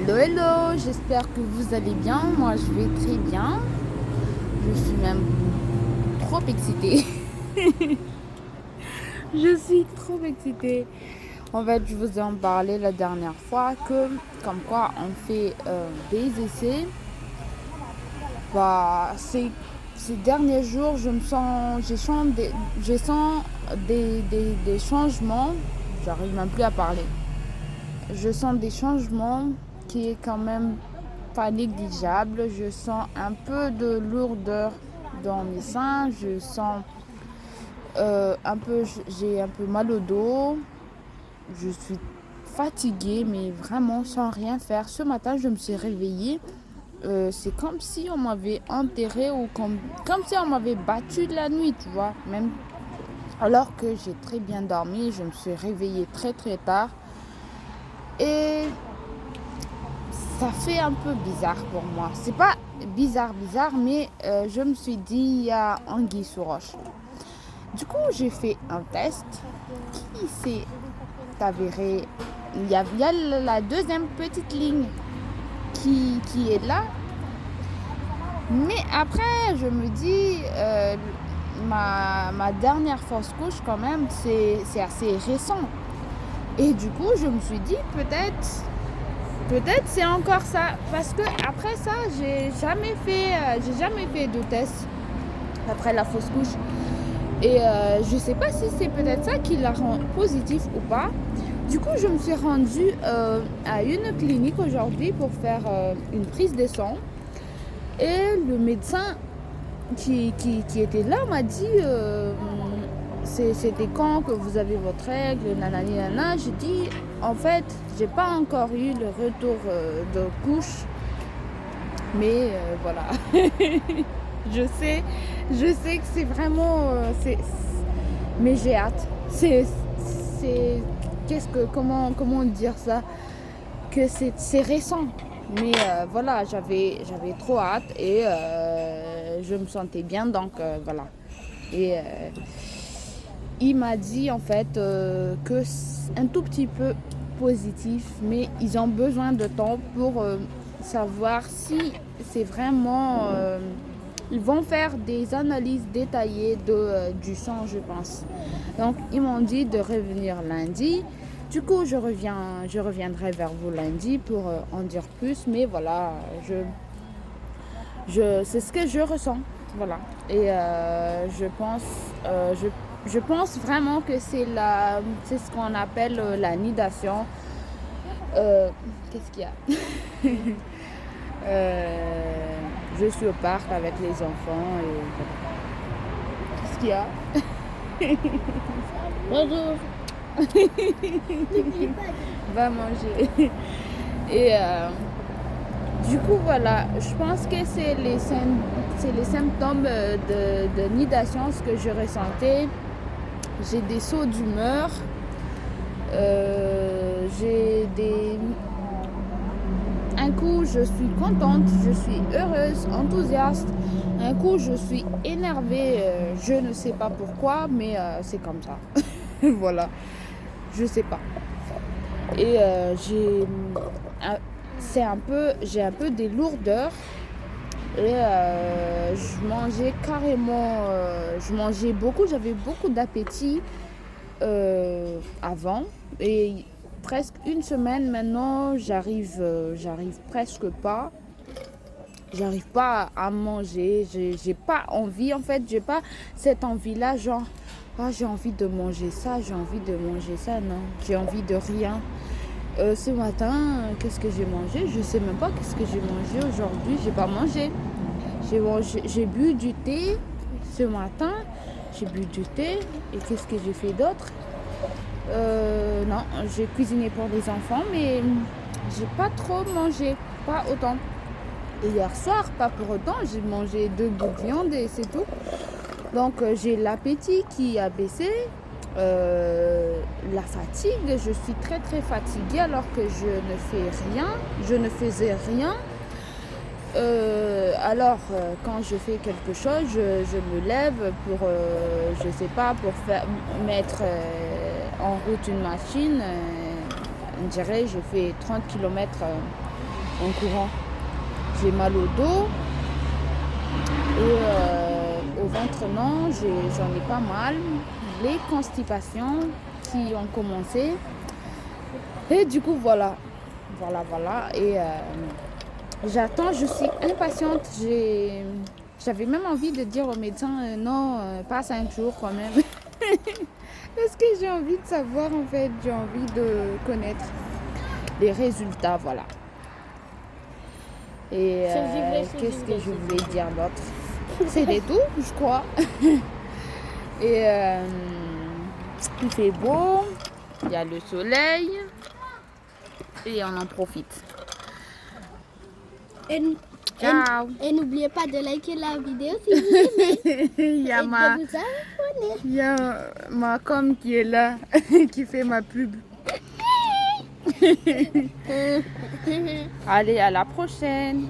Hello, hello, j'espère que vous allez bien. Moi, je vais très bien. Je suis même trop excitée. Je suis trop excitée. En fait, je vous ai en parlé la dernière fois que, comme quoi, on fait des essais. Ces derniers jours, je sens des changements. J'arrive même plus à parler. Je sens des changements qui est quand même pas négligeable. Je sens un peu de lourdeur dans mes seins. Je sens j'ai un peu mal au dos. Je suis fatiguée, mais vraiment sans rien faire. Ce matin, je me suis réveillée. C'est comme si on m'avait enterrée ou comme si on m'avait battue de la nuit, tu vois. Même alors que j'ai très bien dormi, je me suis réveillée très très tard. Et ça fait un peu bizarre pour moi. C'est pas bizarre, mais je me suis dit, il y a anguille sous roche. Du coup, j'ai fait un test qui s'est avéré. Il y a la deuxième petite ligne qui est là. Mais après, je me dis, ma dernière fausse couche, quand même, c'est assez récent. Et du coup, je me suis dit, peut-être c'est encore ça. Parce que après ça, j'ai jamais fait de test après la fausse couche. Et je sais pas si c'est peut-être ça qui la rend positif ou pas. Du coup, je me suis rendue à une clinique aujourd'hui pour faire une prise de sang. Et le médecin qui était là m'a dit c'était quand que vous avez votre règle, nanani nana. J'ai dit en fait, j'ai pas encore eu le retour de couche, mais voilà. je sais que c'est vraiment mais j'ai hâte. Comment dire ça, que c'est récent. Mais voilà, j'avais trop hâte et je me sentais bien, donc voilà. Et il m'a dit en fait que c'est un tout petit peu positif, mais ils ont besoin de temps pour savoir si c'est vraiment... ils vont faire des analyses détaillées du sang, je pense. Donc, ils m'ont dit de revenir lundi. Du coup, je reviendrai vers vous lundi pour en dire plus. Mais voilà, c'est ce que je ressens. Voilà. Et je pense vraiment que c'est ce qu'on appelle la nidation. Qu'est-ce qu'il y a? Je suis au parc avec les enfants et qu'est-ce qu'il y a? Bonjour. Va manger. Et du coup, voilà, je pense que c'est les symptômes de nidation, ce que je ressentais. J'ai des sauts d'humeur. Un coup, je suis contente, je suis heureuse, enthousiaste. Un coup, je suis énervée. Je ne sais pas pourquoi, mais c'est comme ça. Voilà, je sais pas. Et j'ai un peu des lourdeurs. Et je mangeais beaucoup, j'avais beaucoup d'appétit avant. Et presque une semaine maintenant, j'arrive presque pas. J'arrive pas à manger, j'ai pas envie, en fait, j'ai pas cette envie-là, genre, j'ai envie de manger ça, non, j'ai envie de rien. Ce matin, qu'est-ce que j'ai mangé? Je sais même pas qu'est-ce que j'ai mangé aujourd'hui, j'ai pas mangé. J'ai bu du thé ce matin, et qu'est-ce que j'ai fait d'autre? Non, j'ai cuisiné pour les enfants, mais j'ai pas trop mangé, pas autant. Et hier soir, pas pour autant, j'ai mangé 2 bouts de viande et c'est tout. Donc j'ai l'appétit qui a baissé, la fatigue, je suis très très fatiguée alors que je ne faisais rien. Alors quand je fais quelque chose, je me lève pour, je sais pas, pour mettre en route une machine. On dirait je fais 30 km en courant. J'ai mal au dos et au ventre non, j'en ai pas mal. Les constipations qui ont commencé. Et du coup voilà. Et j'attends, je suis impatiente. J'avais même envie de dire au médecin non, pas 5 jours quand même. Parce que j'ai envie de savoir en fait, j'ai envie de connaître les résultats, voilà. Et qu'est-ce que je voulais dire d'autre? C'était tout, je crois. Et il fait beau, il y a le soleil et on en profite. Ciao. Et n'oubliez pas de liker la vidéo si vous aimez. Il y a Et de vous abonner. il y a ma com qui est là, qui fait ma pub. Allez, à la prochaine.